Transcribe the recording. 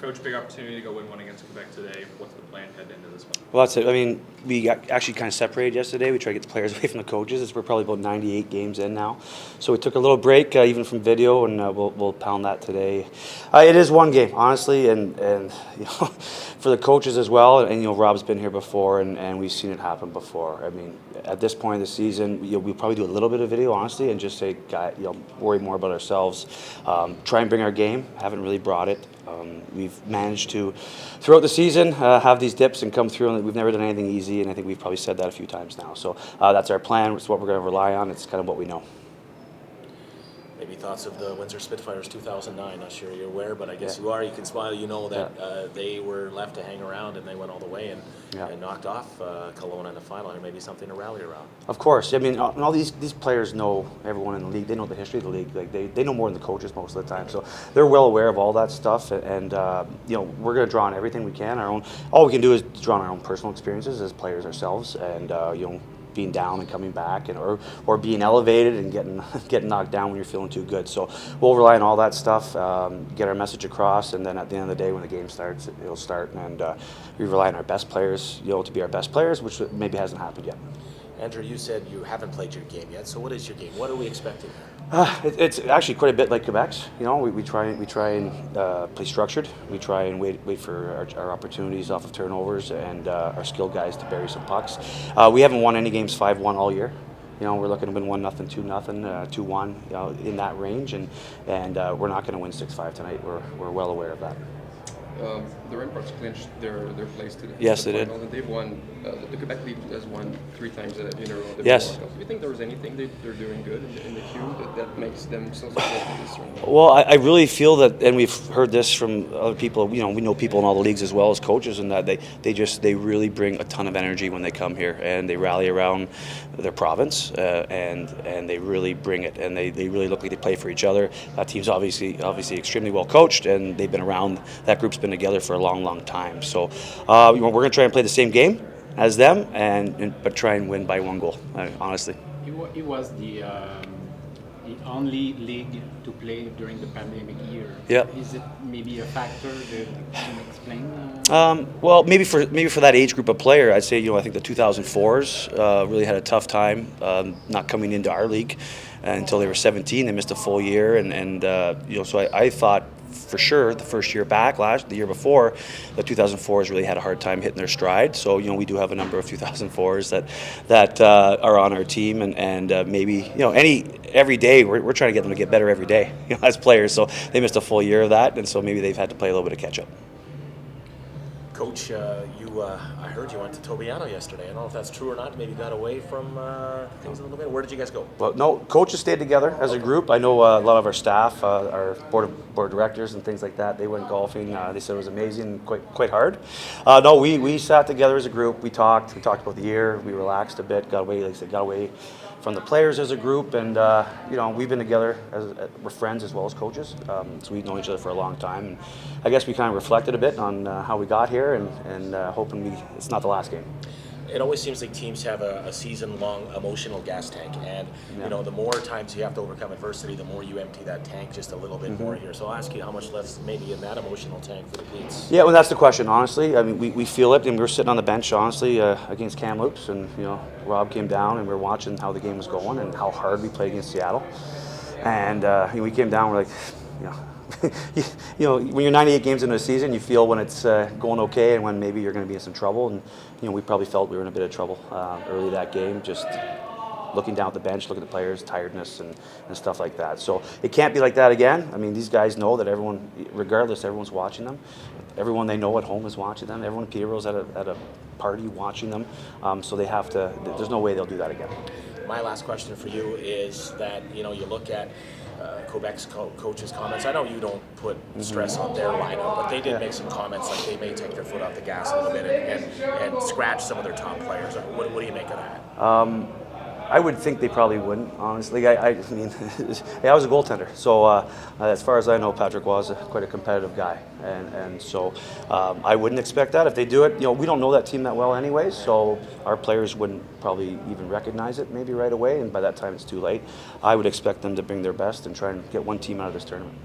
Coach, big opportunity to go win one against Quebec today. What's the plan heading into this one? Well, that's it. I mean, we got actually kind of separated yesterday. We tried to get the players away from the coaches. We're probably about 98 games in now. So we took a little break, even from video, and we'll pound that today. It is one game, honestly, and you know, for the coaches as well. And you know, Rob's been here before, and we've seen it happen before. I mean, at this point of the season, we'll probably do a little bit of video, honestly, and just say, worry more about ourselves. Try and bring our game. Haven't really brought it. We've managed to, throughout the season, have these dips and come through, and we've never done anything easy, and I think we've probably said that a few times now. So that's our plan. It's what we're going to rely on. It's kind of what we know. Maybe thoughts of the Windsor Spitfires 2009. Not sure you're aware, but I guess you are. You can smile. You know that they were left to hang around, and they went all the way and knocked off Kelowna in the final, and maybe something to rally around. Of course. I mean, all these players know everyone in the league. They know the history of the league. Like they know more than the coaches most of the time. So they're well aware of all that stuff. And you know, we're going to draw on everything we can. All we can do is draw on our own personal experiences as players ourselves, and you know, being down and coming back, and or being elevated and getting knocked down when you're feeling too good. So we'll rely on all that stuff, get our message across, and then at the end of the day, when the game starts, it'll start. And we rely on our best players, you know, to be our best players, which maybe hasn't happened yet. Andrew, you said you haven't played your game yet. So what is your game? What are we expecting? It's actually quite a bit like Quebec's. You know, we try and play structured. We try and wait for our opportunities off of turnovers, and our skilled guys to bury some pucks. We haven't won any games 5-1 all year. You know, we're looking to win 1-0, 2-0, 2-1. You know, in that range, and we're not going to win 6-5 tonight. We're well aware of that. The Remparts clinched their place to the yes, they final, did. And they've won. The Quebec League has won 3 times in a row. Yes. Do you think there was anything they're doing good in the queue that makes them so successful this tournament? Well, I really feel that, and we've heard this from other people. You know, we know people in all the leagues as well as coaches, and that they really bring a ton of energy when they come here, and they rally around their province, and they really bring it, and they really look like they play for each other. That team's obviously extremely well coached, and they've been around. That group's been together for a long time. So we're going to try and play the same game as them, but try and win by 1 goal. Honestly, it was the only league to play during the pandemic year. Yeah. Is it maybe a factor that can explain? Well, maybe for that age group of player, I'd say, you know, I think the 2004s really had a tough time not coming into our league until they were 17. They missed a full year, and you know, so I thought for sure the first year back, the year before, the 2004s really had a hard time hitting their stride. So you know, we do have a number of 2004s that are on our team, and maybe, you know, every day we're trying to get them to get better every day, you know, as players. So they missed a full year of that, and so maybe they've had to play a little bit of catch up. Coach, I heard you went to Tobiano yesterday. I don't know if that's true or not. Maybe got away from things a little bit. Where did you guys go? Well, no, coaches stayed together as a group. I know a lot of our staff, our board of directors and things like that, they went golfing. They said it was amazing, quite hard. No, we sat together as a group. We talked about the year. We relaxed a bit. Got away from the players as a group, and you know, we've been together we're friends as well as coaches. So we've known each other for a long time. And I guess we kind of reflected a bit on how we got here, and hoping it's not the last game. It always seems like teams have a season-long emotional gas tank, and you know, the more times you have to overcome adversity, the more you empty that tank just a little bit more here. So I'll ask you how much less maybe in that emotional tank for the Petes. Yeah, well, that's the question, honestly. I mean, we feel it, and we were sitting on the bench, honestly, against Kamloops, and you know, Rob came down, and we were watching how the game was going and how hard we played against Seattle. And you know, we came down, we're like, you know, you know, when you're 98 games into a season, you feel when it's going okay and when maybe you're going to be in some trouble. And you know, we probably felt we were in a bit of trouble early that game, just looking down at the bench, looking at the players, tiredness and stuff like that. So it can't be like that again. I mean, these guys know that everyone, regardless, everyone's watching them. Everyone they know at home is watching them. Everyone in Peterborough's at a party watching them. So they have to. There's no way they'll do that again. My last question for you is that, you know, you look at Quebec's coach's comments. I know you don't put stress on their lineup, but they did make some comments like they may take their foot off the gas a little bit and scratch some of their top players. What do you make of that? I would think they probably wouldn't, honestly. I mean, I was a goaltender, so as far as I know, Patrick was quite a competitive guy, and so I wouldn't expect that. If they do it, you know, we don't know that team that well anyways, so our players wouldn't probably even recognize it maybe right away, and by that time it's too late. I would expect them to bring their best and try and get one team out of this tournament.